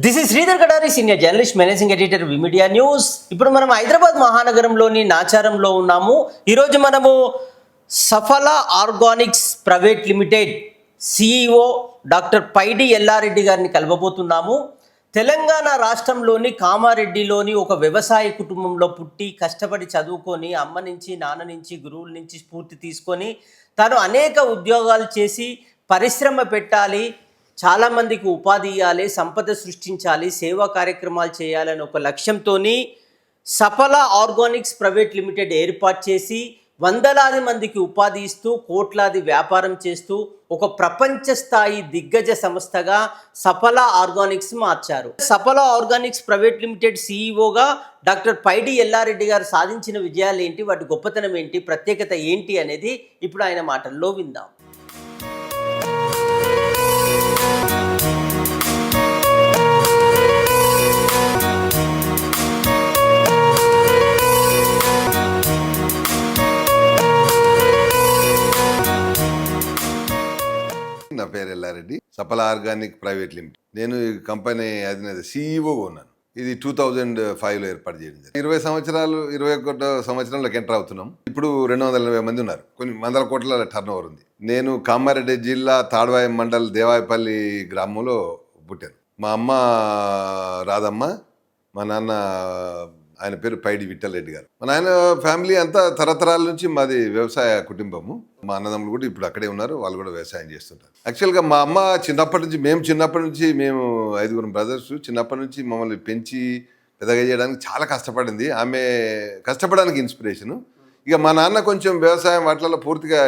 This is Sridhar Kadari, senior journalist, managing editor V media news. ఇప్పుడు మనం హైదరాబాద్ మహానగరంలోని నాచారంలో ఉన్నాము. ఈరోజు మనము Safala organics private limited CEO doctor Paidi Ellareddy గారిని కలవబోతున్నాము. తెలంగాణ రాష్ట్రంలోని కామారెడ్డిలోని ఒక వ్యవసాయ కుటుంబంలో పుట్టి కష్టపడి చదువుకొని అమ్మ నుంచి నాన్న నుంచి గురువుల నుంచి స్ఫూర్తి తీసుకొని తను అనేక ఉద్యోగాలు చేసి పరిశ్రమ పెట్టాలి, చాలామందికి ఉపాధి ఇవ్వాలి, సంపద సృష్టించాలి, సేవా కార్యక్రమాలు చేయాలని ఒక లక్ష్యంతో సఫల ఆర్గానిక్స్ ప్రైవేట్ లిమిటెడ్ ఏర్పాటు చేసి వందలాది మందికి ఉపాధి ఇస్తూ కోట్లాది వ్యాపారం చేస్తూ ఒక ప్రపంచ స్థాయి దిగ్గజ సంస్థగా సఫల ఆర్గానిక్స్ మార్చారు. సఫల organics private limited సిఇఓగా doctor Paidi Yellareddy గారు సాధించిన విజయాలు ఏంటి, వాటి గొప్పతనం ఏంటి, ప్రత్యేకత ఏంటి అనేది ఇప్పుడు ఆయన మాటల్లో విందాం. నా పేరు ఎల్లారెడ్డి, సఫల ఆర్గానిక్ ప్రైవేట్ లిమిటెడ్. నేను ఈ కంపెనీ అధినేత సిఇఓగా ఉన్నాను. ఇది 2005లో ఏర్పాటు చేయడం జరిగింది. 21 సంవత్సరంలోకి ఎంటర్ అవుతున్నాం. ఇప్పుడు 280 మంది ఉన్నారు. కొన్ని వందల కోట్ల టర్న్ ఓవర్ ఉంది. నేను కామారెడ్డి జిల్లా తాడ్వాయి మండల్ దేవాయపల్లి గ్రామంలో పుట్టాను. మా అమ్మ రాధమ్మ, మా నాన్న ఆయన పేరు పైడి విఠల్ రెడ్డి గారు. మా నాయన ఫ్యామిలీ అంతా తరతరాల నుంచి మాది వ్యవసాయ కుటుంబము. మా అన్నదమ్ములు కూడా ఇప్పుడు అక్కడే ఉన్నారు, వాళ్ళు కూడా వ్యవసాయం చేస్తుంటారు. యాక్చువల్గా మా అమ్మ చిన్నప్పటి నుంచి మేము 5 బ్రదర్స్, చిన్నప్పటి నుంచి మమ్మల్ని పెంచి పెద్దగా చేయడానికి చాలా కష్టపడింది. ఆమె కష్టపడడానికి ఇన్స్పిరేషను. ఇక మా నాన్న కొంచెం వ్యవసాయం వాటిలలో పూర్తిగా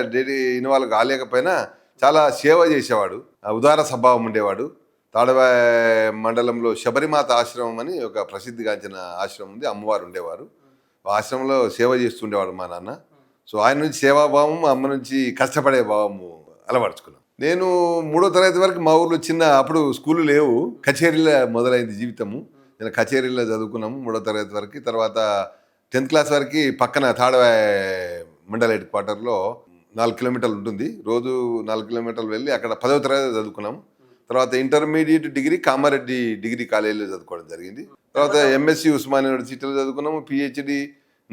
ఇన్వాల్వ్ కాలేకపోయినా చాలా సేవ చేసేవాడు, ఉదార స్వభావం ఉండేవాడు. తాడవాయి మండలంలో శబరిమాత ఆశ్రమం అని ఒక ప్రసిద్ధిగాంచిన ఆశ్రమం ఉంది, అమ్మవారు ఉండేవారు. ఆ ఆశ్రమంలో సేవ చేస్తుండేవాడు మా నాన్న. సో ఆయన నుంచి సేవాభావం, అమ్మ నుంచి కష్టపడే భావము అలవర్చుకున్నాం. నేను 3వ తరగతి వరకు మా ఊర్లో అప్పుడు స్కూళ్ళు లేవు, కచేరీలో మొదలైంది జీవితము. నేను కచేరీలో చదువుకున్నాము 3వ తరగతి వరకు. తర్వాత 10th క్లాస్ వరకు పక్కన తాడవాయి మండల హెడ్ క్వార్టర్లో 4 కిలోమీటర్లు ఉంటుంది. రోజు 4 కిలోమీటర్లు వెళ్ళి అక్కడ 10వ తరగతి చదువుకున్నాము. తర్వాత ఇంటర్మీడియట్ డిగ్రీ కామారెడ్డి డిగ్రీ కాలేజీలో చదువుకోవడం జరిగింది. తర్వాత ఎంఎస్సి ఉస్మానియా యూనివర్సిటీలో చదువుకున్నాము. పిహెచ్డి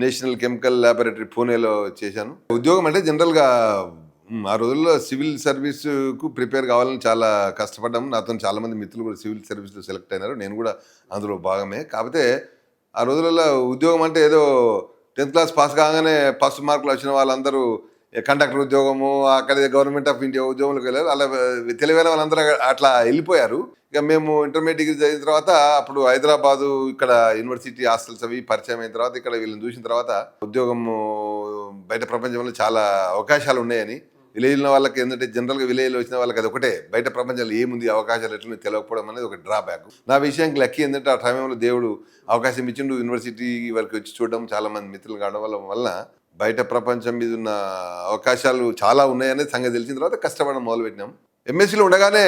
నేషనల్ కెమికల్ ల్యాబొరేటరీ పూణేలో చేశాను. ఉద్యోగం అంటే జనరల్గా ఆ రోజుల్లో సివిల్ సర్వీస్కు ప్రిపేర్ కావాలని చాలా కష్టపడ్డాము. నాతో చాలామంది మిత్రులు కూడా సివిల్ సర్వీస్లో సెలెక్ట్ అయినారు, నేను కూడా అందులో భాగమే. కాకపోతే ఆ రోజులలో ఉద్యోగం అంటే ఏదో 10th క్లాస్ పాస్ కాగానే ఫస్ట్ మార్కులు వచ్చిన వాళ్ళందరూ కండక్టర్ ఉద్యోగము, అక్కడ గవర్నమెంట్ ఆఫ్ ఇండియా ఉద్యోగంలోకి వెళ్ళారు. అలా తెలివైన వాళ్ళందరూ అట్లా వెళ్ళిపోయారు. ఇక మేము ఇంటర్మీడియట్ డిగ్రీ చదివిన తర్వాత అప్పుడు హైదరాబాదు ఇక్కడ యూనివర్సిటీ హాస్టల్స్ అవి పరిచయం అయిన తర్వాత ఇక్కడ వీళ్ళని చూసిన తర్వాత ఉద్యోగము బయట ప్రపంచంలో చాలా అవకాశాలు ఉన్నాయని, విలేజ్లో వాళ్ళకి ఏంటంటే జనరల్గా విలేజ్లో వచ్చిన వాళ్ళకి అది ఒకటే, బయట ప్రపంచంలో ఏముంది అవకాశాలు ఎట్లా తెలియకపోవడం అనేది ఒక డ్రాబ్యాక్. నా విషయానికి లక్కీ ఏంటంటే ఆ సమయంలో దేవుడు అవకాశం ఇచ్చిండు, యూనివర్సిటీ వరకు వచ్చి చూడడం, చాలామంది మిత్రులు కావడం వల్ల బయట ప్రపంచం మీద ఉన్న అవకాశాలు చాలా ఉన్నాయనేది సంగతి తెలిసిన తర్వాత కష్టపడడం మొదలుపెట్టినాం. ఎంఎస్సీలో ఉండగానే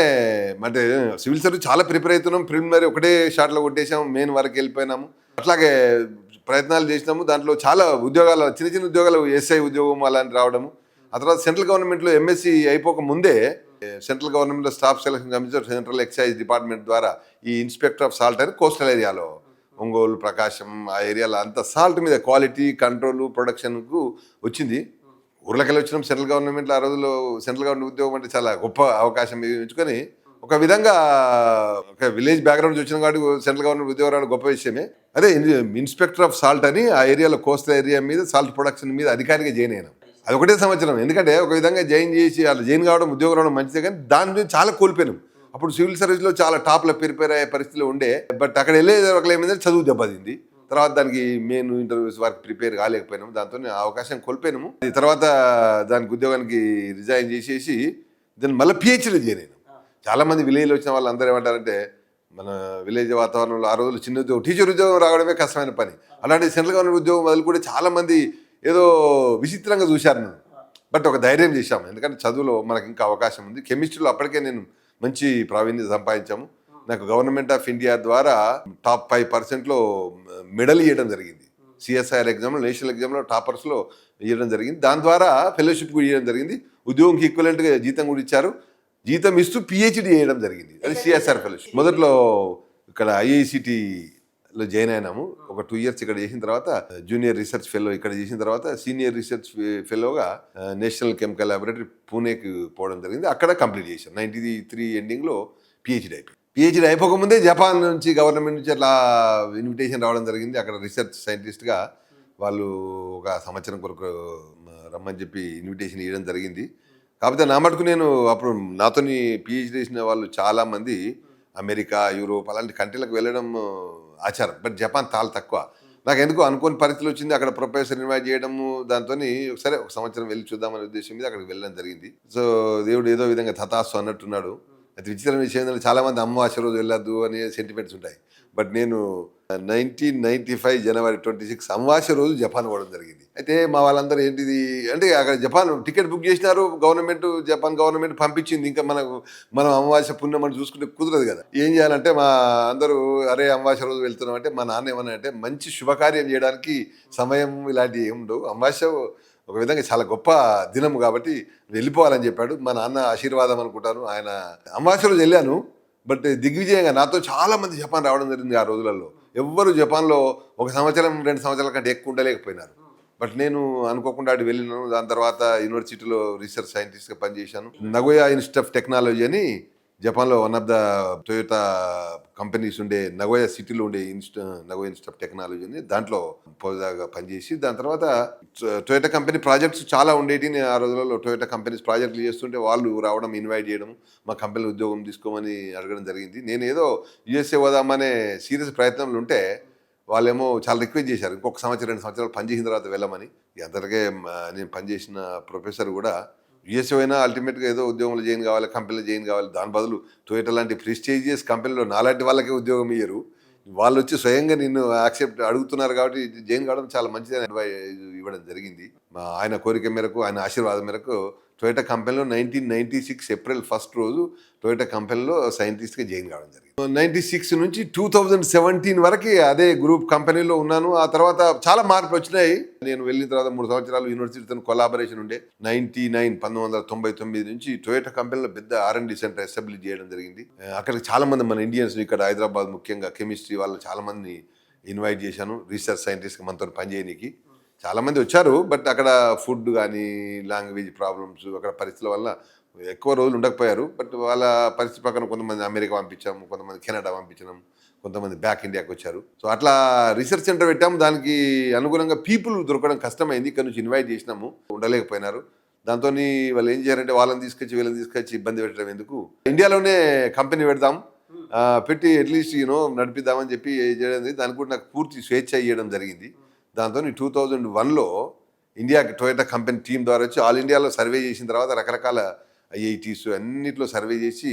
అంటే సివిల్ సర్వీస్ చాలా ప్రిపేర్ అవుతున్నాం. ప్రిలిమినరీ ఒకటే షాట్లో కొట్టేసాము, మెయిన్ వరకు వెళ్ళిపోయినాము. అట్లాగే ప్రయత్నాలు చేసినాము. దాంట్లో చాలా ఉద్యోగాలు, చిన్న చిన్న ఉద్యోగాలు, ఎస్ఐ ఉద్యోగం అలాంటి రావడము. ఆ తర్వాత సెంట్రల్ గవర్నమెంట్లో ఎంఎస్సీ అయిపోక ముందే సెంట్రల్ గవర్నమెంట్లో staff selection commission, central excise department ద్వారా ఈ ఇన్స్పెక్టర్ ఆఫ్ సాల్ట్ అని కోస్టల్ ఏరియాలో ఒంగోలు, ప్రకాశం ఆ ఏరియాలో అంతా సాల్ట్ మీద క్వాలిటీ కంట్రోల్ ప్రొడక్షన్కు వచ్చింది. ఊర్లకెళ్ళి వచ్చినాం. సెంట్రల్ గవర్నమెంట్లో ఆ రోజుల్లో సెంట్రల్ గవర్నమెంట్ ఉద్యోగం అంటే చాలా గొప్ప అవకాశం ఎంచుకొని ఒక విధంగా ఒక విలేజ్ బ్యాక్గ్రౌండ్ వచ్చిన కాబట్టి సెంట్రల్ గవర్నమెంట్ ఉద్యోగం రావడం గొప్ప విషయమే. అదే ఇన్స్పెక్టర్ ఆఫ్ సాల్ట్ అని ఆ ఏరియాలో కోస్టల్ ఏరియా మీద సాల్ట్ ప్రొడక్షన్ మీద అధికారిగా జాయిన్ అయినాం. అది ఒకటే సంవత్సరం. ఎందుకంటే ఒక విధంగా జాయిన్ చేసి వాళ్ళు జాయిన్ కావడం, ఉద్యోగం రావడం మంచిదే, కానీ దాని నుంచి చాలా కోల్పోయినాం. అప్పుడు సివిల్ సర్వీస్లో చాలా టాప్లో ప్రిపేర్ అయ్యే పరిస్థితిలో ఉండే, బట్ అక్కడ వెళ్ళే ఒకళ్ళు ఏమైందంటే చదువు దెబ్బతింది. తర్వాత దానికి మెయిన్ ఇంటర్వ్యూస్ వరకు ప్రిపేర్ కాలేకపోయినాము, దాంతో అవకాశం కోల్పోయినాము. తర్వాత దానికి ఉద్యోగానికి రిజైన్ చేసేసి దాన్ని మళ్ళీ పిహెచ్డీ జాయిన్ అయినాం. చాలామంది విలేజ్లో వచ్చిన వాళ్ళు అందరూ ఏమంటారంటే, మన విలేజ్ వాతావరణంలో ఆ రోజులు చిన్న ఉద్యోగం, టీచర్ ఉద్యోగం రావడమే కష్టమైన పని. అలాంటి సెంట్రల్ గవర్నమెంట్ ఉద్యోగం వదిలి కూడా చాలామంది ఏదో విచిత్రంగా చూశారు నన్ను. బట్ ఒక ధైర్యం చేశాము, ఎందుకంటే చదువులో మనకి ఇంకా అవకాశం ఉంది. కెమిస్ట్రీలో అప్పటికే నేను మంచి ప్రావీణ్యత సంపాదించాము. నాకు గవర్నమెంట్ ఆఫ్ ఇండియా ద్వారా టాప్ 5%లో మెడల్ ఇవ్వడం జరిగింది. సిఎస్ఐఆర్ ఎగ్జామ్లో, నేషనల్ ఎగ్జామ్లో టాపర్స్లో ఇవ్వడం జరిగింది. దాని ద్వారా ఫెలోషిప్ కూడా ఇవ్వడం జరిగింది. ఉద్యోగంకి ఈక్వలెంట్గా జీతం కూడా ఇచ్చారు. జీతం ఇస్తూ పిహెచ్డి చేయడం జరిగింది. అది సిఎస్ఆర్ ఫెలోషిప్. మొదట్లో ఇక్కడ ఐఐసిటిలో జాయిన్ అయినాము. ఒక 2 years ఇక్కడ చేసిన తర్వాత జూనియర్ రీసెర్చ్ ఫెలో ఇక్కడ చేసిన తర్వాత సీనియర్ రీసెర్చ్ ఫెలోగా నేషనల్ కెమికల్ ల్యాబొరేటరీ పూణేకి పోవడం జరిగింది. అక్కడ కంప్లీట్ చేశాను. 93 ఎండింగ్లో పిహెచ్డి అయిపోయింది. పిహెచ్డి అయిపోకముందే జపాన్ నుంచి గవర్నమెంట్ నుంచి అట్లా ఇన్విటేషన్ రావడం జరిగింది. అక్కడ రీసెర్చ్ సైంటిస్ట్గా వాళ్ళు ఒక సంవత్సరం కొరకు రమ్మని చెప్పి ఇన్విటేషన్ ఇవ్వడం జరిగింది. కాకపోతే నా మటుకు నేను అప్పుడు నాతోని పిహెచ్డి చేసిన వాళ్ళు చాలామంది అమెరికా, యూరోప్ అలాంటి కంట్రీలకు వెళ్ళడం ఆచారం. బట్ జపాన్ చాలా తక్కువ. నాకు ఎందుకు అనుకోని పరిస్థితులు వచ్చింది. అక్కడ ప్రొఫెసర్ ఇన్వైట్ చేయడము, దాంతో సరే ఒక సంవత్సరం వెళ్ళి చూద్దామనే ఉద్దేశం మీద అక్కడికి వెళ్ళడం జరిగింది. సో దేవుడు ఏదో విధంగా తథాస్తు అన్నట్టున్నాడు. అది విచిత్రమైన విషయం ఏంటంటే చాలామంది అమావాస్య రోజు వెళ్ళొద్దు అనే సెంటిమెంట్స్ ఉంటాయి. బట్ నేను 1995 January 26 అమావాస్య రోజు జపాన్ పోవడం జరిగింది. అయితే మా వాళ్ళందరూ ఏంటిది అంటే అక్కడ జపాన్ టికెట్ బుక్ చేసినారు, జపాన్ గవర్నమెంట్ పంపించింది. ఇంకా మనం అమావాస్య పుణ్యం అని చూసుకుంటే కుదరదు కదా. ఏం చేయాలంటే మా అందరూ అరే అమావాస్య రోజు వెళ్తున్నాం అంటే మా నాన్న ఏమన్నా అంటే మంచి శుభకార్యం చేయడానికి సమయం ఇలాంటివి ఏమి ఉండవు. అమావాస్య ఒక విధంగా చాలా గొప్ప దినము కాబట్టి వెళ్ళిపోవాలని చెప్పాడు. మా నాన్న ఆశీర్వాదం అనుకుంటాను. ఆయన అమావాస్య రోజు వెళ్ళాను. బట్ దిగ్విజయంగా నాతో చాలా మంది జపాన్ రావడం జరిగింది. ఆ రోజులలో ఎవ్వరు జపాన్లో 1 సంవత్సరం 2 సంవత్సరాల కంటే ఎక్కువ ఉండలేకపోయినారు. బట్ నేను అనుకోకుండా అటు వెళ్ళినాను. దాని తర్వాత యూనివర్సిటీలో రీసెర్చ్ సైంటిస్ట్గా పనిచేశాను. నగోయా ఇన్స్టిట్యూట్ ఆఫ్ టెక్నాలజీ అని జపాన్లో one of the Toyota companies ఉండే నగోయా సిటీలో ఉండే నగోయా ఇన్స్టిట్యూట్ ఆఫ్ టెక్నాలజీ అని దాంట్లో పోదాగా పనిచేసి దాని తర్వాత టొయోటా కంపెనీ ప్రాజెక్ట్స్ చాలా ఉండేటి. నేను ఆ రోజులలో టొయోటా కంపెనీస్ ప్రాజెక్టులు చేస్తుంటే వాళ్ళు రావడం, ఇన్వైట్ చేయడం, మా కంపెనీలో ఉద్యోగం తీసుకోమని అడగడం జరిగింది. నేను ఏదో యుఎస్ఏ పోదామనే సీరియస్ ప్రయత్నంలో ఉంటే వాళ్ళేమో చాలా రిక్వెస్ట్ చేశారు, ఇంకొక సంవత్సరం 2 సంవత్సరాలు పనిచేసిన తర్వాత వెళ్ళమని. అందరికీ నేను పనిచేసిన ప్రొఫెసర్ కూడా యుఎస్ఏ అయినా అల్టిమేట్గా ఏదో ఉద్యోగంలో జాయిన్ కావాలి, కంపెనీలో జాయిన్ కావాలి. దాని బదులు టొయోటా లాంటి ప్రెస్టీజియస్ కంపెనీలో నాలాంటి వాళ్ళకే ఉద్యోగం ఇయ్యరు. వాళ్ళు వచ్చి స్వయంగా నిన్ను యాక్సెప్ట్ అడుగుతున్నారు కాబట్టి జాయిన్ కావడం చాలా మంచిదని అడ్వైజ్ ఇవ్వడం జరిగింది. ఆయన కోరిక మేరకు, ఆయన ఆశీర్వాదం మేరకు టొయోటా కంపెనీలో 1996 April 1 రోజు టొయోటా కంపెనీలో సైంటిస్ట్గా జాయిన్ కావడం జరిగింది. 96 నుంచి 2017 వరకు అదే గ్రూప్ కంపెనీలో ఉన్నాను. ఆ తర్వాత చాలా మార్పులు వచ్చినాయి. నేను వెళ్ళిన తర్వాత 3 సంవత్సరాలు యూనివర్సిటీతో కొలాబరేషన్ ఉండే. 1999 నుంచి టొయోటా కంపెనీలో పెద్ద R&D సెంటర్ ఎస్టాబ్లిష్ చేయడం జరిగింది. అక్కడికి చాలా మంది మన ఇండియన్స్ ఇక్కడ హైదరాబాద్ ముఖ్యంగా కెమిస్ట్రీ వాళ్ళు చాలా మందిని ఇన్వైట్ చేశాను రీసెర్చ్ సైంటిస్ట్గా మనతో పనిచేయడానికి. చాలామంది వచ్చారు. బట్ అక్కడ ఫుడ్ కానీ లాంగ్వేజ్ ప్రాబ్లమ్స్ అక్కడ పరిస్థితుల వల్ల ఎక్కువ రోజులు ఉండకపోయారు. బట్ వాళ్ళ పరిస్థితి ప్రకారం కొంతమంది అమెరికా పంపించాము, కొంతమంది కెనడా పంపించినాం, కొంతమంది బ్యాక్ ఇండియాకి వచ్చారు. సో అట్లా రీసెర్చ్ సెంటర్ పెట్టాము. దానికి అనుగుణంగా పీపుల్ దొరకడం కష్టమైంది. ఇక్కడ నుంచి ఇన్వైట్ చేసినాము, ఉండలేకపోయినారు. దాంతో వాళ్ళు ఏం చేయాలంటే వీళ్ళని తీసుకొచ్చి ఇబ్బంది పెట్టడం ఎందుకు, ఇండియాలోనే కంపెనీ పెడదాం, పెట్టి అట్లీస్ట్ నడిపిద్దామని చెప్పి చేయడం. దానికి కూడా నాకు పూర్తి స్వేచ్ఛ ఇవ్వడం జరిగింది. దాంతో 2001లో ఇండియాకి టొయోటా కంపెనీ టీం ద్వారా వచ్చి ఆల్ ఇండియాలో సర్వే చేసిన తర్వాత రకరకాల ఐఐటీస్ అన్నిట్లో సర్వే చేసి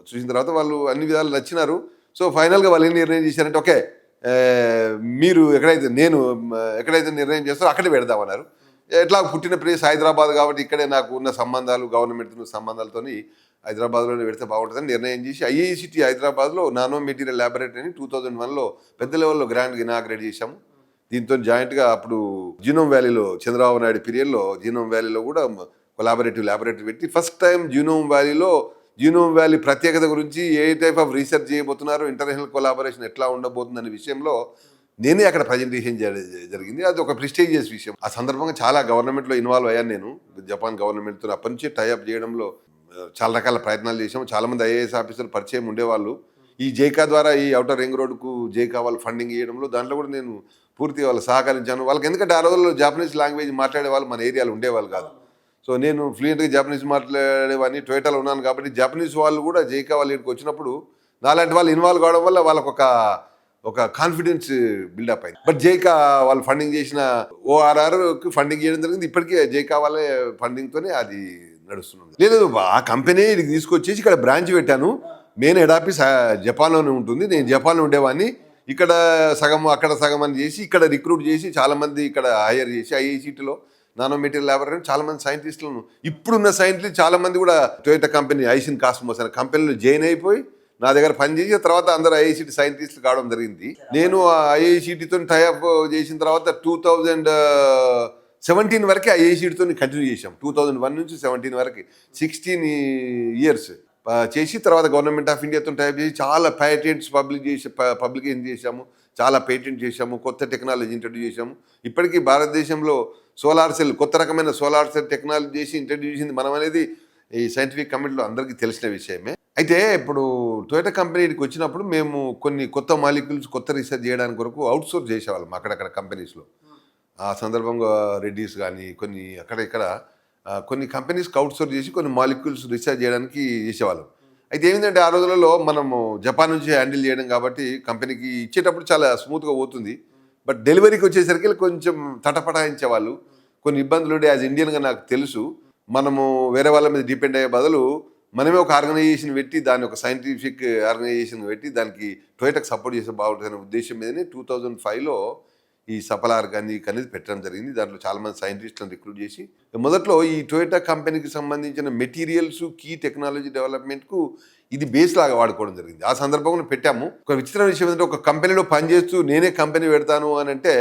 చూసిన తర్వాత వాళ్ళు అన్ని విధాలు నచ్చినారు. సో ఫైనల్గా వాళ్ళు ఏం నిర్ణయం చేశారంటే ఓకే మీరు ఎక్కడైతే నిర్ణయం చేస్తారో అక్కడే పెడదామన్నారు. ఎట్లా పుట్టిన ప్లేస్ హైదరాబాద్ కాబట్టి ఇక్కడే నాకు ఉన్న సంబంధాలు, గవర్నమెంట్ సంబంధాలతో హైదరాబాద్లోనే పెడితే బాగుంటుందని నిర్ణయం చేసి ఐఐసిటి హైదరాబాద్లో నానో మెటీరియల్ ల్యాబొరేటరీని 2001లో పెద్ద లెవెల్లో గ్రాండ్గా ఇనాగ్రేట్ చేశాము. దీంతో జాయింట్గా అప్పుడు జీనోమ్ వ్యాలీలో చంద్రబాబు నాయుడు పీరియడ్లో జీనోమ్ వ్యాలీలో కూడా కొలాబరేటివ్ ల్యాబొరేటరీ పెట్టి ఫస్ట్ టైం జీనోమ్ వ్యాలీ ప్రత్యేకత గురించి ఏ టైప్ ఆఫ్ రీసెర్చ్ చేయబోతున్నారు, ఇంటర్నేషనల్ కొలాబరేషన్ ఎట్లా ఉండబోతుంది అనే విషయంలో నేనే అక్కడ ప్రజెంటేషన్ జరిగింది. అది ఒక ప్రెస్టీజియస్ విషయం. ఆ సందర్భంగా చాలా గవర్నమెంట్లో ఇన్వాల్వ్ అయ్యాను నేను. జపాన్ గవర్నమెంట్తో అప్పటి నుంచి టైఅప్ చేయడంలో చాలా రకాల ప్రయత్నాలు చేసాము. చాలామంది ఐఏఎస్ ఆఫీసర్లు పరిచయం ఉండేవాళ్ళు. ఈ జైకా ద్వారా ఈ ఔటర్ రింగ్ రోడ్కు జైకా వాళ్ళు ఫండింగ్ చేయడంలో దాంట్లో కూడా నేను పూర్తిగా వాళ్ళు సహకరించాను. వాళ్ళకి ఎందుకంటే ఆ రోజుల్లో జాపనీస్ లాంగ్వేజ్ మాట్లాడే వాళ్ళు మన ఏరియాలో ఉండేవాళ్ళు కాదు. సో నేను ఫ్లూయెంట్గా జాపనీస్ మాట్లాడేవాడిని, టొయోటాలో ఉన్నాను కాబట్టి జాపనీస్ వాళ్ళు కూడా జైకా వాళ్ళు ఇక్కడికి వచ్చినప్పుడు నాలాంటి వాళ్ళు ఇన్వాల్వ్ కావడం వల్ల వాళ్ళకు ఒక కాన్ఫిడెన్స్ బిల్డప్ అయింది. బట్ జైకా వాళ్ళు ఫండింగ్ చేసిన ORRకి ఫండింగ్ చేయడం జరిగింది. ఇప్పటికీ జైకా వాళ్ళే ఫండింగ్తోనే అది నడుస్తుంది. లేదు ఆ కంపెనీ తీసుకొచ్చేసి ఇక్కడ బ్రాంచ్ పెట్టాను. మెయిన్ హెడ్ ఆఫీస్ జపాన్లోనే ఉంటుంది. నేను జపాన్లో ఉండేవాడిని. ఇక్కడ సగం అక్కడ సగం అని చేసి ఇక్కడ రిక్రూట్ చేసి చాలామంది ఇక్కడ హైర్ చేసి ఐఐసిటీలో నానో మెటీరియల్ ల్యాబొరేటరీ చాలామంది సైంటిస్టులను, ఇప్పుడున్న సైంటిస్టులు చాలామంది కూడా టొయోటా కంపెనీ ఐసిన్ కాస్మోస్ అనే కంపెనీలో జాయిన్ అయిపోయి నా దగ్గర పనిచేసిన తర్వాత అందరూ ఐఐసిటీ సైంటిస్టులు కావడం జరిగింది. నేను ఐఐసిటీతో టైఅప్ చేసిన తర్వాత 2017 వరకే ఐఐసిటీతో కంటిన్యూ చేశాం. 2001 నుంచి 17 వరకు 16 years చేసి తర్వాత గవర్నమెంట్ ఆఫ్ ఇండియాతో టైప్ చేసి చాలా పేటెంట్స్ పబ్లికేషన్ చేశాము, చాలా పేటెంట్ చేశాము, కొత్త టెక్నాలజీ ఇంట్రడ్యూస్ చేశాము. ఇప్పటికీ భారతదేశంలో సోలార్ సెల్, కొత్త రకమైన సోలార్ సెల్ టెక్నాలజీ చేసి ఇంట్రడ్యూస్ చేసింది మనం అనేది ఈ సైంటిఫిక్ కమిటీలో అందరికీ తెలిసిన విషయమే. అయితే ఇప్పుడు టొయోటా కంపెనీకి వచ్చినప్పుడు మేము కొన్ని కొత్త మాలిక్యూల్స్, కొత్త రీసెర్చ్ చేయడానికి కొరకు అవుట్సోర్స్ చేసేవాళ్ళం అక్కడక్కడ కంపెనీస్లో. ఆ సందర్భంగా రెడ్డీస్ కానీ కొన్ని అక్కడ ఇక్కడ కొన్ని కంపెనీస్కి అవుట్సోర్స్ చేసి కొన్ని మాలిక్యూల్స్ రీసెర్చ్ చేయడానికి చేసేవాళ్ళం. అయితే ఏమిటంటే ఆ రోజులలో మనము జపాన్ నుంచి హ్యాండిల్ చేయడం కాబట్టి కంపెనీకి ఇచ్చేటప్పుడు చాలా స్మూత్గా పోతుంది. బట్ డెలివరీకి వచ్చేసరికి కొంచెం తటపటాయించేవాళ్ళు, కొన్ని ఇబ్బందులు ఉండే. యాజ్ ఇండియన్గా నాకు తెలుసు, మనము వేరే వాళ్ళ మీద డిపెండ్ అయ్యే బదులు మనమే ఒక ఆర్గనైజేషన్ పెట్టి, దాన్ని ఒక సైంటిఫిక్ ఆర్గనైజేషన్ పెట్టి దానికి టొయోటాకి సపోర్ట్ చేసే బాగుంటుందనే ఉద్దేశం మీదనే 2005లో ఈ సఫల ఆర్గానిక్ అనేది పెట్టడం జరిగింది. దాంట్లో చాలామంది సైంటిస్టులను రిక్రూట్ చేసి మొదట్లో ఈ టొయోటా కంపెనీకి సంబంధించిన మెటీరియల్స్, కీ టెక్నాలజీ డెవలప్మెంట్కు ఇది బేస్ లాగా వాడుకోవడం జరిగింది. ఆ సందర్భంలో పెట్టాము. ఒక విచిత్ర విషయం ఏంటంటే, ఒక కంపెనీలో పనిచేస్తూ నేనే కంపెనీ పెడతాను అని అంటే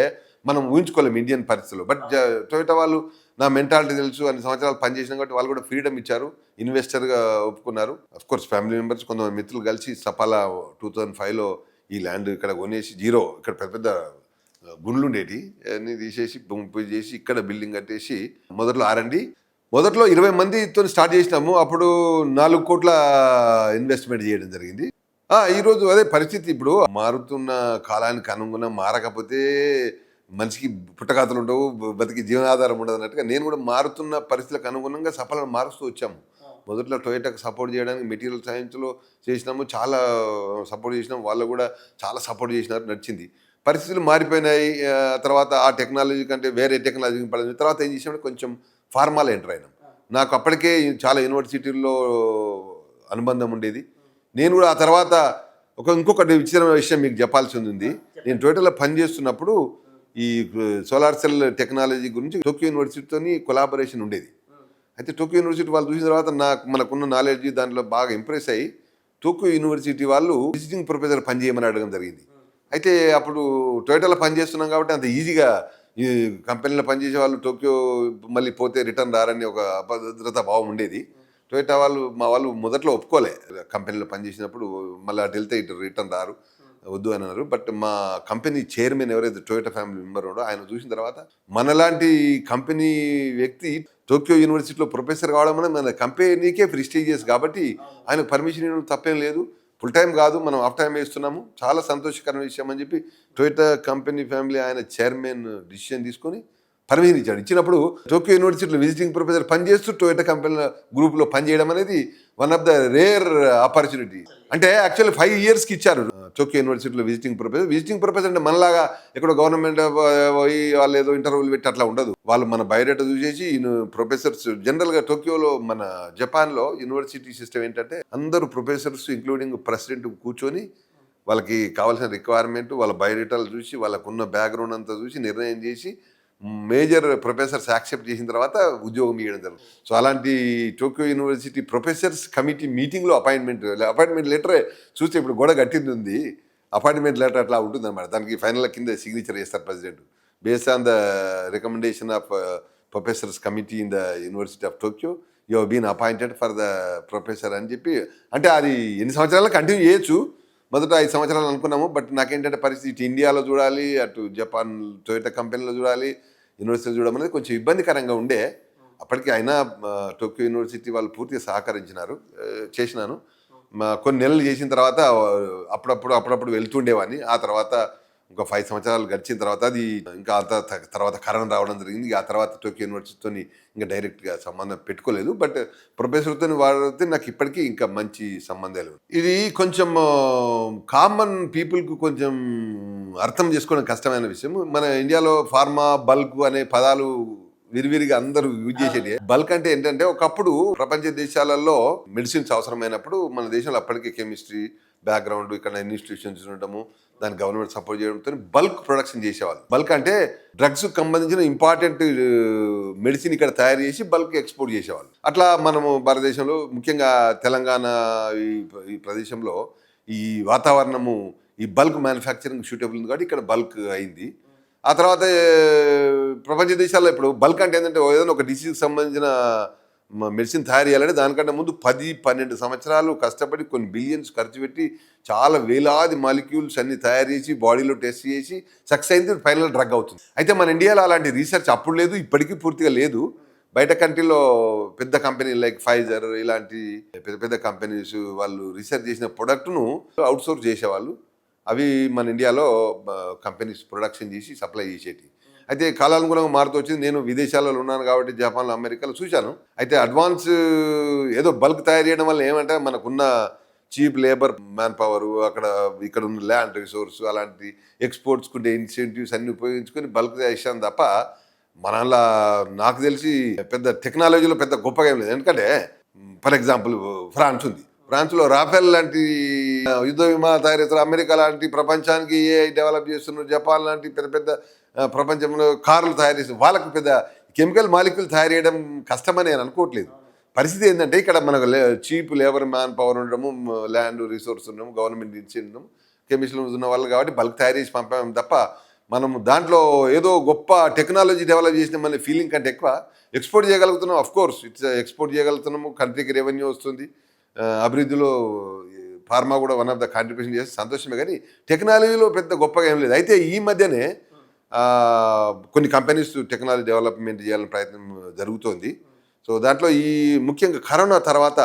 మనం ఊహించుకోలేము ఇండియన్ పరిస్థితుల్లో. బట్ టొయోటా వాళ్ళు నా మెంటాలిటీ తెలుసు, అన్ని సంవత్సరాలు పనిచేసిన కాబట్టి వాళ్ళు కూడా ఫ్రీడమ్ ఇచ్చారు, ఇన్వెస్టర్గా ఒప్పుకున్నారు. అఫ్కోర్స్ ఫ్యామిలీ మెంబర్స్, కొంతమంది మిత్రులు కలిసి సఫల 2005లో ఈ ల్యాండ్ ఇక్కడ కొనేసి జీరో, ఇక్కడ పెద్ద పెద్ద గుండ్లు ఉండేటి అన్నీ తీసేసి పూజ చేసి ఇక్కడ బిల్డింగ్ కట్టేసి మొదట్లో మొదట్లో 20 మందితో స్టార్ట్ చేసినాము. అప్పుడు 4 కోట్ల ఇన్వెస్ట్మెంట్ చేయడం జరిగింది. ఈరోజు అదే పరిస్థితి. ఇప్పుడు మారుతున్న కాలానికి అనుగుణంగా మారకపోతే మనిషికి పుట్టగాతలు ఉండవు, బతికి జీవనాధారం ఉండదు అన్నట్టుగా నేను కూడా మారుతున్న పరిస్థితులకు అనుగుణంగా సఫలను మారుస్తూ వచ్చాము. మొదట్లో టొయోటాకి సపోర్ట్ చేయడానికి మెటీరియల్ సైన్స్లో చేసినాము, చాలా సపోర్ట్ చేసినాము, వాళ్ళు కూడా చాలా సపోర్ట్ చేసినారు, నడిచింది. పరిస్థితులు మారిపోయినాయి. తర్వాత ఆ టెక్నాలజీ కంటే వేరే టెక్నాలజీకి పడింది. తర్వాత ఏం చేసినప్పుడు కొంచెం ఫార్మాలో ఎంటర్ అయినాం. నాకు అప్పటికే చాలా యూనివర్సిటీల్లో అనుబంధం ఉండేది. నేను కూడా ఆ తర్వాత ఇంకొకటి విచిత్రమైన విషయం మీకు చెప్పాల్సి ఉంది. నేను టొయోటాలో పనిచేస్తున్నప్పుడు ఈ సోలార్ సెల్ టెక్నాలజీ గురించి టోక్యో యూనివర్సిటీతో కొలాబరేషన్ ఉండేది. అయితే టోక్యో యూనివర్సిటీ వాళ్ళు చూసిన తర్వాత మనకున్న నాలెడ్జ్ దాంట్లో బాగా ఇంప్రెస్ అయ్యి టోక్యో యూనివర్సిటీ వాళ్ళు విజిటింగ్ ప్రొఫెసర్ పనిచేయమని అడగడం జరిగింది. అయితే అప్పుడు టొయోటాలో పనిచేస్తున్నాం కాబట్టి అంత ఈజీగా ఈ కంపెనీలో పనిచేసే వాళ్ళు టోక్యో మళ్ళీ పోతే రిటర్న్ రారని ఒక అభద్రత భావం ఉండేది. టొయోటా మా వాళ్ళు మొదట్లో ఒప్పుకోలే, కంపెనీలో పనిచేసినప్పుడు మళ్ళీ అటు వెళ్తే ఇటు రిటర్న్ రారు, వద్దు అని అన్నారు. బట్ మా కంపెనీ చైర్మన్ ఎవరైతే టొయోటా ఫ్యామిలీ మెంబర్ ఉండో ఆయన చూసిన తర్వాత మనలాంటి కంపెనీ వ్యక్తి టోక్యో యూనివర్సిటీలో ప్రొఫెసర్ కావడం అనేది మన కంపెనీకే ప్రెస్టీజియస్ కాబట్టి ఆయనకు పర్మిషన్ ఇవ్వడం తప్పేం లేదు. ఫుల్ టైం కాదు, మనం హాఫ్ టైం వేస్తున్నాము, చాలా సంతోషకరమైన విషయం అని చెప్పి టొయోటా కంపెనీ ఫ్యామిలీ ఆయన చైర్మన్ డిసిషన్ తీసుకొని పర్మిషన్ ఇచ్చాడు. ఇచ్చినప్పుడు టోక్యో యూనివర్సిటీలో విజిటింగ్ ప్రొఫెసర్ పనిచేస్తూ టొయోటా కంపెనీ గ్రూప్లో పనిచేయడం అనేది one of the rare opportunity. అంటే యాక్చువల్లీ 5 yearsకి ఇచ్చారు టోక్యో యూనివర్సిటీలో విజిటింగ్ ప్రొఫెసర్ అంటే మనలాగా ఎక్కడో గవర్నమెంట్ పోయి వాళ్ళు ఏదో ఇంటర్వ్యూలు పెట్టి అట్లా ఉండదు. వాళ్ళు మన బయోడేటా చూసేసి ప్రొఫెసర్స్ జనరల్గా టోక్యోలో, మన జపాన్లో యూనివర్సిటీ సిస్టమ్ ఏంటంటే అందరూ ప్రొఫెసర్స్ ఇంక్లూడింగ్ ప్రెసిడెంట్ కూర్చొని వాళ్ళకి కావాల్సిన రిక్వైర్మెంట్, వాళ్ళ బయోడేటాలు చూసి, వాళ్ళకున్న బ్యాక్గ్రౌండ్ అంతా చూసి నిర్ణయం చేసి మేజర్ ప్రొఫెసర్స్ యాక్సెప్ట్ చేసిన తర్వాత ఉద్యోగం ఇవ్వడం జరుగుతుంది. సో అలాంటి టోక్యో యూనివర్సిటీ ప్రొఫెసర్స్ కమిటీ మీటింగ్లో అపాయింట్మెంట్ లెటరే చూస్తే ఇప్పుడు గోడ కట్టింది ఉంది, అపాయింట్మెంట్ లెటర్ అట్లా ఉంటుంది అనమాట. దానికి ఫైనల్ కింద సిగ్నేచర్ చేస్తారు president, based on the recommendation of professors committee in the university of Tokyo you have been appointed for the professor అని చెప్పి. అంటే అది ఎన్ని సంవత్సరాలు కంటిన్యూ చేయొచ్చు. మొదట 5 సంవత్సరాలు అనుకున్నాము. బట్ నాకేంటంటే పరిస్థితి ఇటు ఇండియాలో చూడాలి, అటు జపాన్ టొయోటా కంపెనీలో చూడాలి, యూనివర్సిటీలో చూడడం అనేది కొంచెం ఇబ్బందికరంగా ఉండే. అప్పటికి అయినా టోక్యో యూనివర్సిటీ వాళ్ళు పూర్తిగా సహకరించినారు, చేసినాను. కొన్ని నెలలు చేసిన తర్వాత అప్పుడప్పుడు వెళ్తుండేవాడిని. ఆ తర్వాత ఇంకా 5 సంవత్సరాలు గడిచిన తర్వాత అది ఇంకా తర్వాత కరోనా రావడం జరిగింది. ఆ తర్వాత టోక్యో యూనివర్సిటీతో ఇంకా డైరెక్ట్గా సంబంధం పెట్టుకోలేదు. బట్ ప్రొఫెసర్తో వాడితే నాకు ఇప్పటికీ ఇంకా మంచి సంబంధాలు. ఇది కొంచెం కామన్ పీపుల్కు కొంచెం అర్థం చేసుకోవడం కష్టమైన విషయం. మన ఇండియాలో ఫార్మా, బల్క్ అనే పదాలు విరివిరిగా అందరూ యూజ్ చేసేది. బల్క్ అంటే ఏంటంటే, ఒకప్పుడు ప్రపంచ దేశాలలో మెడిసిన్స్ అవసరమైనప్పుడు మన దేశంలో అప్పటికే కెమిస్ట్రీ బ్యాక్గ్రౌండ్, ఇక్కడ ఇన్స్టిట్యూషన్స్ ఉండటము, దాని గవర్నమెంట్ సపోర్ట్ చేయడంతో బల్క్ ప్రొడక్షన్ చేసేవాళ్ళు. బల్క్ అంటే డ్రగ్స్ సంబంధించిన ఇంపార్టెంట్ మెడిసిన్ ఇక్కడ తయారు చేసి బల్క్ ఎక్స్పోర్ట్ చేసేవాళ్ళు. అట్లా మనము భారతదేశంలో ముఖ్యంగా తెలంగాణ ఈ ప్రదేశంలో ఈ వాతావరణము ఈ బల్క్ మ్యానుఫ్యాక్చరింగ్ సూటబుల్ ఉంది కాబట్టి ఇక్కడ బల్క్ అయింది. ఆ తర్వాత ప్రపంచ దేశాల్లో ఇప్పుడు బల్క్ అంటే ఏంటంటే ఏదైనా ఒక డిసీజ్కి సంబంధించిన మెడిసిన్ తయారు చేయాలంటే దానికంటే ముందు 10-12 సంవత్సరాలు కష్టపడి కొన్ని బిలియన్స్ ఖర్చు పెట్టి చాలా వేలాది మాలిక్యూల్స్ అన్ని తయారు చేసి బాడీలో టెస్ట్ చేసి సక్సెస్ అయింది, ఫైనల్ డ్రగ్ అవుతుంది. అయితే మన ఇండియాలో అలాంటి రీసెర్చ్ అప్పుడు లేదు, ఇప్పటికీ పూర్తిగా లేదు. బయట కంట్రీలో పెద్ద కంపెనీలు లైక్ ఫైజర్ ఇలాంటి పెద్ద పెద్ద కంపెనీస్ వాళ్ళు రీసెర్చ్ చేసిన ప్రొడక్ట్ను అవుట్సోర్స్ చేసేవాళ్ళు. అవి మన ఇండియాలో కంపెనీస్ ప్రొడక్షన్ చేసి సప్లై చేసేటి. అయితే కాలానుగుణంగా మారుతూ వచ్చింది. నేను విదేశాలలో ఉన్నాను కాబట్టి జపాన్లో, అమెరికాలో చూశాను. అయితే అడ్వాన్స్ ఏదో బల్క్ తయారు చేయడం వల్ల ఏమంటే మనకున్న చీప్ లేబర్ మ్యాన్ పవర్, ఇక్కడ ఉన్న ల్యాండ్ రిసోర్స్, అలాంటి ఎక్స్పోర్ట్స్కి ఉండే ఇన్సెంటివ్స్ అన్ని ఉపయోగించుకొని బల్క్ చేశాను తప్ప మనలా నాకు తెలిసి పెద్ద టెక్నాలజీలో పెద్ద గొప్పగా ఏం లేదు. ఎందుకంటే ఫర్ ఎగ్జాంపుల్ ఫ్రాన్స్ ఉంది. ఫ్రాన్స్లో రాఫెల్ లాంటి యుద్ధ విమానాలు తయారు చేస్తారు. అమెరికా లాంటి ప్రపంచానికి ఏఐ డెవలప్ చేస్తున్నారు. జపాన్ లాంటి పెద్ద పెద్ద ప్రపంచంలో కార్లు తయారు చేస్తారు. వాళ్ళకు పెద్ద కెమికల్ మాలిక్యూల్ తయారు చేయడం కష్టమని నేను అనుకోవట్లేదు. పరిస్థితి ఏంటంటే ఇక్కడ మనకు చీప్ లేబర్ మ్యాన్ పవర్ ఉండడము, ల్యాండ్ రిసోర్స్ ఉండడం, గవర్నమెంట్ ఇచ్చిండడం, కెమిస్ట్రీలు ఉన్న వాళ్ళు కాబట్టి బల్క్ తయారు చేసి పంపాము తప్ప మనం దాంట్లో ఏదో గొప్ప టెక్నాలజీ డెవలప్ చేసిన మన ఫీలింగ్ కంటే ఎక్కువ ఎక్స్పోర్ట్ చేయగలుగుతున్నాం. అఫ్ కోర్స్ ఇట్స్ ఎక్స్పోర్ట్ చేయగలుగుతున్నాము, కంట్రీకి రెవెన్యూ వస్తుంది, అభివృద్ధిలో ఫార్మా కూడా వన్ ఆఫ్ ద కాంట్రిబ్యూషన్ చేస్తే సంతోషమే. కానీ టెక్నాలజీలో పెద్ద గొప్పగా ఏం లేదు. అయితే ఈ మధ్యనే కొన్ని కంపెనీస్ టెక్నాలజీ డెవలప్మెంట్ చేయాలని ప్రయత్నం జరుగుతోంది. సో దాంట్లో ఈ ముఖ్యంగా కరోనా తర్వాత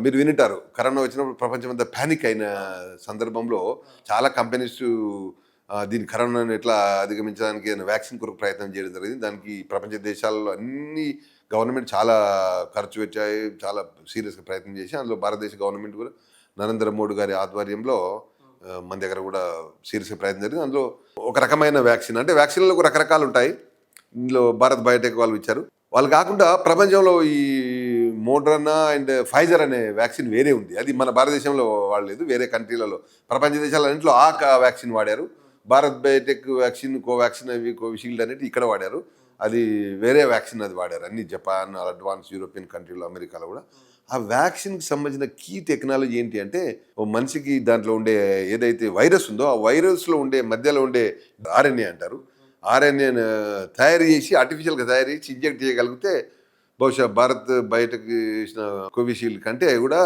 మీరు వినిటారు, కరోనా వచ్చినప్పుడు ప్రపంచమంతా ప్యానిక్ అయిన సందర్భంలో చాలా కంపెనీస్ దీని కరోనాను ఎట్లా అధిగమించడానికి వ్యాక్సిన్ కొరకు ప్రయత్నం చేయడం జరిగింది. దానికి ప్రపంచ దేశాల్లో అన్ని గవర్నమెంట్ చాలా ఖర్చు పెట్టాయి, చాలా సీరియస్గా ప్రయత్నం చేసి అందులో భారతదేశ గవర్నమెంట్ కూడా నరేంద్ర మోడీ గారి ఆధ్వర్యంలో మన దగ్గర కూడా సీరియస్గా ప్రయత్నం జరిగింది. అందులో ఒక రకమైన వ్యాక్సిన్, అంటే వ్యాక్సిన్లో రకరకాలు ఉంటాయి. ఇందులో భారత్ బయోటెక్ వాళ్ళు ఇచ్చారు. వాళ్ళు కాకుండా ప్రపంచంలో ఈ మోడర్నా అండ్ ఫైజర్ అనే వ్యాక్సిన్ వేరే ఉంది. అది మన భారతదేశంలో వాడలేదు, వేరే కంట్రీలలో ప్రపంచ దేశాలన్నింటిలో ఆ వ్యాక్సిన్ వాడారు. భారత్ బయోటెక్ వ్యాక్సిన్, కోవాక్సిన్, అవి కోవిషీల్డ్ అనేది ఇక్కడ వాడారు. అది వేరే వ్యాక్సిన్ అది వాడారు. అన్ని జపాన్, అడ్వాన్స్ యూరోపియన్ కంట్రీలో, అమెరికాలో కూడా. ఆ వ్యాక్సిన్కి సంబంధించిన కీ టెక్నాలజీ ఏంటి అంటే, ఓ మనిషికి దాంట్లో ఉండే ఏదైతే వైరస్ ఉందో ఆ వైరస్లో ఉండే మధ్యలో ఉండే ఆర్ఎన్ఏ అంటారు, ఆర్ఎన్ఏను తయారు చేసి ఆర్టిఫిషియల్గా తయారు చేసి ఇంజెక్ట్ చేయగలిగితే బహుశా భారత్ బయటకు ఇచ్చిన కోవిషీల్డ్ కంటే కూడా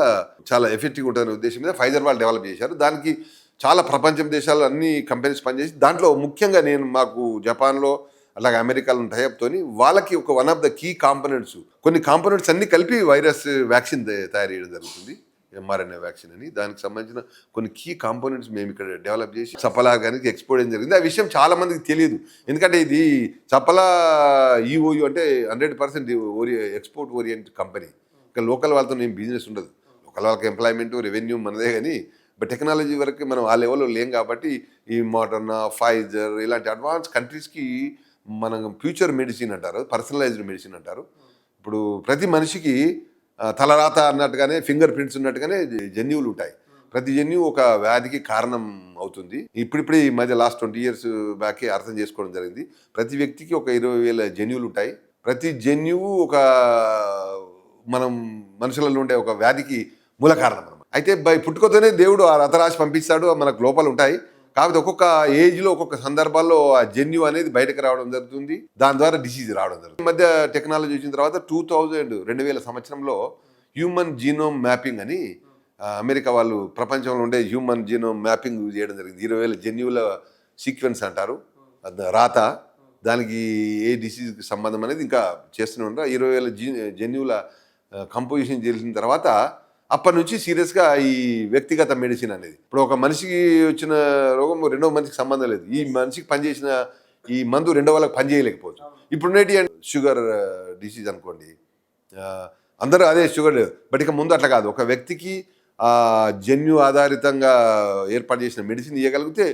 చాలా ఎఫెక్టివ్గా ఉంటుందనే ఉద్దేశం మీద ఫైజర్ వాళ్ళు డెవలప్ చేశారు. దానికి చాలా ప్రపంచం దేశాలు అన్ని కంపెనీస్ పనిచేసి దాంట్లో ముఖ్యంగా నేను మాకు జపాన్లో అలాగే అమెరికాలో టైప్తోని వాళ్ళకి ఒక one of the key components, కొన్ని కాంపోనెంట్స్ అన్ని కలిపి వైరస్ వ్యాక్సిన్ తయారు చేయడం జరుగుతుంది, ఎంఆర్ఎన్ఏ వ్యాక్సిన్ అని. దానికి సంబంధించిన కొన్ని కీ కాంపోనెంట్స్ మేము ఇక్కడ డెవలప్ చేసి సఫలా ఆర్గానిక్ ఎక్స్పోర్ట్ చేయడం జరిగింది. ఆ విషయం చాలా మందికి తెలియదు. ఎందుకంటే ఇది సఫలా ఈఓయు అంటే 100% ఎక్స్పోర్ట్ ఓరియంట్ కంపెనీ. ఇంకా లోకల్ వాళ్ళతో ఏం బిజినెస్ ఉండదు. లోకల్ వాళ్ళకి ఎంప్లాయ్మెంట్, రెవెన్యూ మనదే. కానీ బట్ టెక్నాలజీ వరకు మనం ఆ లెవెల్లో లేం కాబట్టి ఈ మోడర్నా, ఫైజర్ ఇలాంటి అడ్వాన్స్ కంట్రీస్కి మనం ఫ్యూచర్ మెడిసిన్ అంటారు, పర్సనలైజ్డ్ మెడిసిన్ అంటారు. ఇప్పుడు ప్రతి మనిషికి తలరాత అన్నట్టుగానే, ఫింగర్ ప్రింట్స్ ఉన్నట్టుగానే జన్యువులు ఉంటాయి. ప్రతి జన్యువు ఒక వ్యాధికి కారణం అవుతుంది. ఇప్పుడిప్పుడే ఈ మధ్య లాస్ట్ 20 years బ్యాకే అర్థం చేసుకోవడం జరిగింది. ప్రతి వ్యక్తికి ఒక 20,000 జన్యువులు ఉంటాయి. ప్రతి జన్యువు ఒక మనం మనుషులలో ఉండే ఒక వ్యాధికి మూల కారణం అన్నమాట. అయితే పుట్టుకతోనే దేవుడు ఆ రతరాశి పంపిస్తాడు, మనకు లోపాలు ఉంటాయి. కాకపోతే ఒక్కొక్క ఏజ్లో ఒక్కొక్క సందర్భాల్లో ఆ జన్యు అనేది బయటకు రావడం జరుగుతుంది, దాని ద్వారా డిసీజ్ రావడం జరుగుతుంది. ఈ మధ్య టెక్నాలజీ వచ్చిన తర్వాత 2000 సంవత్సరంలో హ్యూమన్ జీనోమ్ మ్యాపింగ్ అని అమెరికా వాళ్ళు ప్రపంచంలో ఉండే హ్యూమన్ జీనోమ్ మ్యాపింగ్ చేయడం జరిగింది. 20,000 జన్యువుల సీక్వెన్స్ అంటారు, రాత. దానికి ఏ డిసీజ్కి సంబంధం అనేది ఇంకా చేస్తూనే ఉంటారు. 20,000 జన్యువుల కంపోజిషన్ చేసిన తర్వాత అప్పటి నుంచి సీరియస్గా ఈ వ్యక్తిగత మెడిసిన్ అనేది, ఇప్పుడు ఒక మనిషికి వచ్చిన రోగం రెండో మనిషికి సంబంధం లేదు. ఈ మనిషికి పనిచేసిన ఈ మందు రెండో వాళ్ళకి పనిచేయలేకపోవచ్చు. ఇప్పుడు నేటి షుగర్ డిసీజ్ అనుకోండి, అందరూ అదే షుగర్. బట్ ఇక ముందు అట్లా కాదు. ఒక వ్యక్తికి జన్యు ఆధారితంగా ఏర్పాటు చేసిన మెడిసిన్ ఇవ్వగలిగితే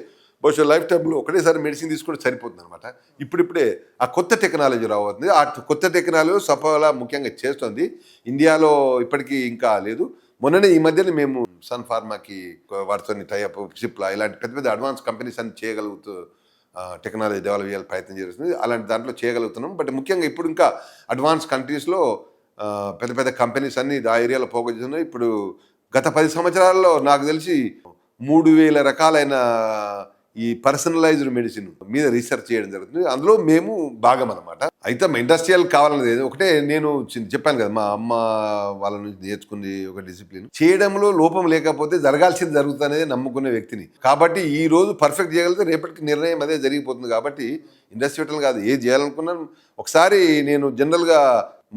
బహుశా లైఫ్ టైంలో ఒకటేసారి మెడిసిన్ తీసుకుంటే సరిపోతుంది అనమాట. ఇప్పుడిప్పుడే ఆ కొత్త టెక్నాలజీ రాబోతుంది. ఆ కొత్త టెక్నాలజీ సఫలా ముఖ్యంగా చేస్తుంది. ఇండియాలో ఇప్పటికీ ఇంకా లేదు. మొన్ననే ఈ మధ్యనే మేము సన్ ఫార్మాకి వాటితో టైఅప్, సిప్లా ఇలాంటి పెద్ద పెద్ద అడ్వాన్స్ కంపెనీస్ అన్ని చేయగలుగుతూ టెక్నాలజీ డెవలప్ చేయాలి ప్రయత్నం చేస్తుంది. అలాంటి దాంట్లో చేయగలుగుతున్నాం. బట్ ముఖ్యంగా ఇప్పుడు ఇంకా అడ్వాన్స్ కంట్రీస్లో పెద్ద పెద్ద కంపెనీస్ అన్ని ఆ ఏరియాలో పోగొచ్చున్నాయి. ఇప్పుడు గత 10 సంవత్సరాల్లో నాకు తెలిసి 3,000 రకాలైన ఈ పర్సనలైజ్డ్ మెడిసిన్ మీద రీసెర్చ్ చేయడం జరుగుతుంది. అందులో మేము భాగం అనమాట. అయితే మా ఇండస్ట్రియల్ కావాలనేది ఒకటే, నేను చెప్పాను కదా, మా అమ్మ వాళ్ళ నుంచి నేర్చుకుంది ఒక డిసిప్లిన్. చేయడంలో లోపం లేకపోతే జరగాల్సింది జరుగుతుందనేది నమ్ముకునే వ్యక్తిని. కాబట్టి ఈ రోజు పర్ఫెక్ట్ చేయగలిగితే రేపటికి నిర్ణయం అదే జరిగిపోతుంది. కాబట్టి ఇండస్ట్రీ పెట్టాలి కాదు, ఏది చేయాలనుకున్నాను. ఒకసారి నేను జనరల్గా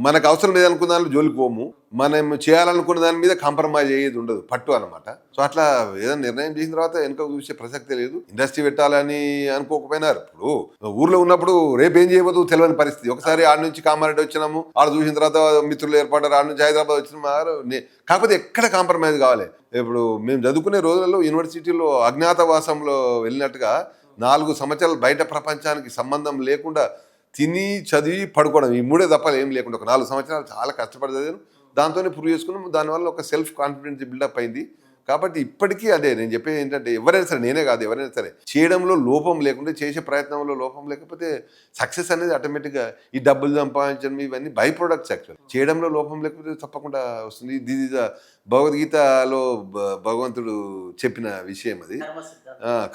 మనకు అవసరం లేదనుకున్న దానిలో జోలికి పోము, మనం చేయాలనుకున్న దాని మీద కాంప్రమైజ్ అయ్యేది ఉండదు, పట్టు అనమాట. సో అట్లా ఏదైనా నిర్ణయం చేసిన తర్వాత వెనక చూసే ప్రసక్తే లేదు. ఇండస్ట్రీ పెట్టాలని అనుకోకపోయినారు. ఇప్పుడు ఊర్లో ఉన్నప్పుడు రేపు ఏం చేయబోతు తెలియని పరిస్థితి. ఒకసారి ఆడ నుంచి కామారెడ్డి వచ్చినాము, ఆడ చూసిన తర్వాత మిత్రులు ఏర్పడ్డారు, ఆడ నుంచి హైదరాబాద్ వచ్చినాము. కాకపోతే ఎక్కడ కాంప్రమైజ్ కావాలి. ఇప్పుడు మేము చదువుకునే రోజులలో యూనివర్సిటీలో అజ్ఞాతవాసంలో వెళ్ళినట్టుగా 4 సంవత్సరాలు బయట ప్రపంచానికి సంబంధం లేకుండా తిని చదివి పడుకోవడం, ఈ 3 తప్ప ఏం లేకుండా ఒక 4 సంవత్సరాలు చాలా కష్టపడి చదివాను. దాంతోనే ప్రూవ్ చేసుకున్నాం. దానివల్ల ఒక సెల్ఫ్ కాన్ఫిడెన్స్ బిల్డప్ అయింది. కాబట్టి ఇప్పటికీ అదే నేను చెప్పేది ఏంటంటే, ఎవరైనా సరే, నేనే కాదు ఎవరైనా సరే, చేయడంలో లోపం లేకుంటే, చేసే ప్రయత్నంలో లోపం లేకపోతే సక్సెస్ అనేది ఆటోమేటిక్గా, ఈ డబ్బులు సంపాదించడం ఇవన్నీ బై ప్రొడక్ట్స్. యాక్చువల్ చేయడంలో లోపం లేకపోతే తప్పకుండా వస్తుంది. ఇది భగవద్గీతలో భగవంతుడు చెప్పిన విషయం అది.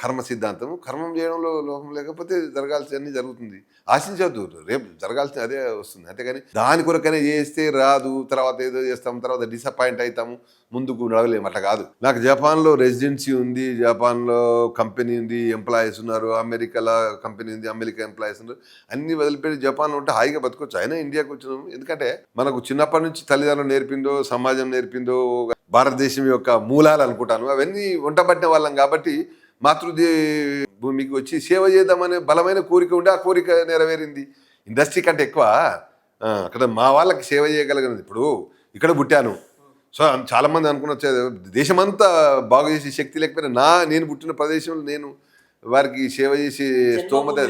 కర్మ సిద్ధాంతం. కర్మం చేయడంలో లోపం లేకపోతే జరగాల్సిన అన్ని జరుగుతుంది. ఆశించవద్దు, రేపు జరగాల్సిన అదే వస్తుంది. అంతేగాని దాని కొరకనే చేస్తే రాదు, తర్వాత ఏదో చేస్తాం, తర్వాత డిసప్పాయింట్ అవుతాము, ముందుకు నడవలేము. అట్లా కాదు. నాకు జపాన్లో రెసిడెన్సీ ఉంది, జపాన్లో కంపెనీ ఉంది, ఎంప్లాయీస్ ఉన్నారు, అమెరికాలో కంపెనీ ఉంది, అమెరికా ఎంప్లాయీస్ ఉన్నారు. అన్ని వదిలిపెట్టి జపాన్లో ఉంటే హాయిగా బతకొచ్చు. అయినా ఇండియాకి వచ్చినాము ఎందుకంటే మనకు చిన్నప్పటి నుంచి తల్లిదండ్రులు నేర్పిందో, సమాజం నేర్పిందో, భారతదేశం యొక్క మూలాలు అనుకుంటాను, అవన్నీ వంటబట్టిన వాళ్ళం. కాబట్టి భూమికి వచ్చి సేవ చేద్దామనే బలమైన కోరిక ఉండి ఆ కోరిక నెరవేరింది. ఇండస్ట్రీ కంటే ఎక్కువ అక్కడ మా వాళ్ళకి సేవ చేయగలిగినది. ఇప్పుడు ఇక్కడ పుట్టాను, సో చాలామంది అనుకున్న దేశమంతా బాగు చేసే శక్తి లేకపోయినా నేను పుట్టిన ప్రదేశంలో నేను వారికి సేవ చేసే స్తోమత,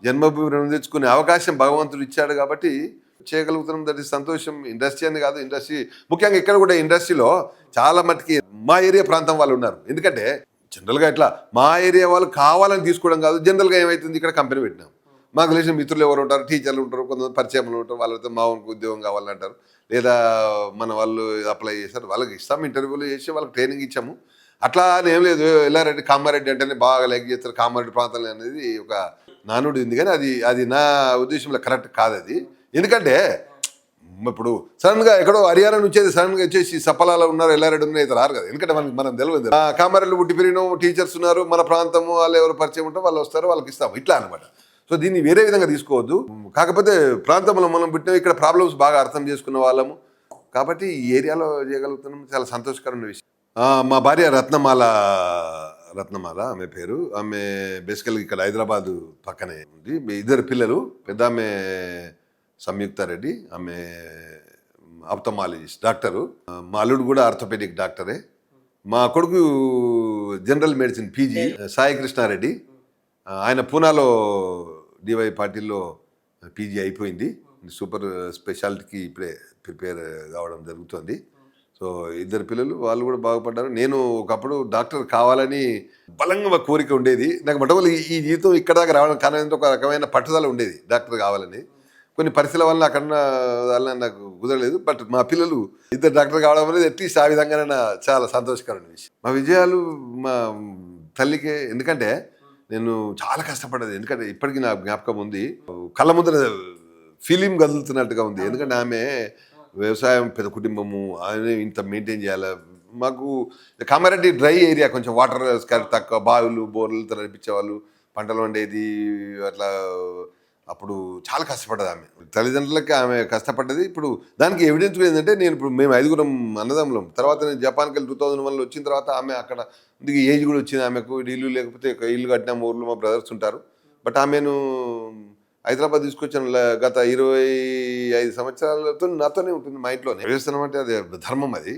జన్మభూమి రుణం తెచ్చుకునే అవకాశం భగవంతుడు ఇచ్చాడు. కాబట్టి చేయగలుగుతున్నాం. దట్ ఈస్ సంతోషం. ఇండస్ట్రీ అని కాదు, ఇండస్ట్రీ ముఖ్యంగా ఇక్కడ కూడా ఇండస్ట్రీలో చాలా మటుకి మా ఏరియా ప్రాంతం వాళ్ళు ఉన్నారు. ఎందుకంటే జనరల్గా ఇట్లా మా ఏరియా వాళ్ళు కావాలని తీసుకోవడం కాదు, జనరల్గా ఏమవుతుంది, ఇక్కడ కంపెనీ పెట్టినాం, మాకు తెలిసిన మిత్రులు ఎవరు ఉంటారు, టీచర్లు ఉంటారు, కొంతమంది పరిచయంలో ఉంటారు, వాళ్ళతో మా ఉద్యోగం కావాలంటారు, లేదా మన వాళ్ళు అప్లై చేస్తారు, వాళ్ళకి ఇస్తాము, ఇంటర్వ్యూలు చేసి వాళ్ళకి ట్రైనింగ్ ఇచ్చాము. అట్లా అని ఏం లేదు. ఎల్లారెడ్డి కామారెడ్డి అంటేనే బాగా లైక్ చేస్తారు, కామారెడ్డి ప్రాంతాలు అనేది ఒక నానుడి ఉంది. కానీ అది నా ఉద్దేశంలో కరెక్ట్ కాదు అది. ఎందుకంటే ఇప్పుడు సడన్గా ఎక్కడో హర్యానా నుంచి సడన్గా వచ్చేసి సప్పలాలో ఉన్నారు, ఎల్లారెడ్డి ఉన్నారు, అయితే రారు కదా. ఎందుకంటే మనం తెలియదు. కామారెడ్డి పుట్టి పెరిగిన టీచర్స్ ఉన్నారు, మన ప్రాంతము వాళ్ళు ఎవరు పరిచయం ఉంటారో వాళ్ళు వస్తారు, వాళ్ళకి ఇస్తాము, ఇట్లా అనమాట. సో దీన్ని వేరే విధంగా తీసుకోవద్దు. కాకపోతే ప్రాంతంలో మనం పుట్టిన ఇక్కడ ప్రాబ్లమ్స్ బాగా అర్థం చేసుకున్న వాళ్ళము కాబట్టి ఈ ఏరియాలో చేయగలుగుతున్నాం, చాలా సంతోషకరమైన విషయం. మా భార్య రత్నమాల ఆమె పేరు. ఆమె బేసికల్గా ఇక్కడ హైదరాబాదు పక్కనే ఉంది. 2 పిల్లలు. పెద్ద ఆమె సంయుక్త రెడ్డి, ఆమె ఆప్థమాలజిస్ట్ డాక్టరు. మా అల్లుడు కూడా ఆర్థోపెడిక్ డాక్టరే. మా కొడుకు general medicine PG Sai Krishna Reddy. ఆయన పూనాలో డివై పాటిల్లో పీజీ అయిపోయింది. సూపర్ స్పెషాలిటీకి ఇప్పుడే ప్రిపేర్ కావడం జరుగుతుంది. సో 2 పిల్లలు, వాళ్ళు కూడా బాగుపడ్డారు. నేను ఒకప్పుడు డాక్టర్ కావాలని బలంగా కోరిక ఉండేది. నాకు మొట్టమొదటి ఈ జీవితం ఇక్కడ దాకా రావడం కారణం ఒక రకమైన పట్టుదల ఉండేది డాక్టర్ కావాలని. కొన్ని పరిస్థితుల వల్ల అక్కడ నాకు కుదరలేదు. బట్ మా పిల్లలు 2 డాక్టర్ కావడం అనేది అట్లీస్ట్ ఆ విధంగానే చాలా సంతోషకరమైన విషయం. మా విజయాలు మా తల్లికే. ఎందుకంటే నేను చాలా కష్టపడ్డది. ఎందుకంటే ఇప్పటికీ నా జ్ఞాపకం ఉంది, కళ్ళ ముందర ఫిలిం కదులుతున్నట్టుగా ఉంది. ఎందుకంటే ఆమె వ్యవసాయం, పెద్ద కుటుంబము, ఆమె ఇంత మెయింటైన్ చేయాలి. మాకు కామారెడ్డి డ్రై ఏరియా, కొంచెం వాటర్ తక్కువ, బావులు బోర్లు నడిపించేవాళ్ళు, పంటలు వండేది అట్లా. అప్పుడు చాలా కష్టపడ్డది ఆమె. తల్లిదండ్రులకి ఆమె కష్టపడ్డది. ఇప్పుడు దానికి ఎవిడెన్స్ ఏంటంటే, మేము 5 అన్నదమ్ములం. తర్వాత నేను జపాన్కి వెళ్ళి 2001లో వచ్చిన తర్వాత ఆమె అక్కడ ఏజ్ కూడా వచ్చింది ఆమెకు. ఇల్లు లేకపోతే ఇల్లు కట్టిన ఊర్లో మా బ్రదర్స్ ఉంటారు. బట్ ఆమెను హైదరాబాద్ తీసుకొచ్చాను. గత 25 సంవత్సరాలతో నాతోనే ఉంటుంది, మా ఇంట్లోనే. వ్యవసాయం అంటే అది ధర్మం అది.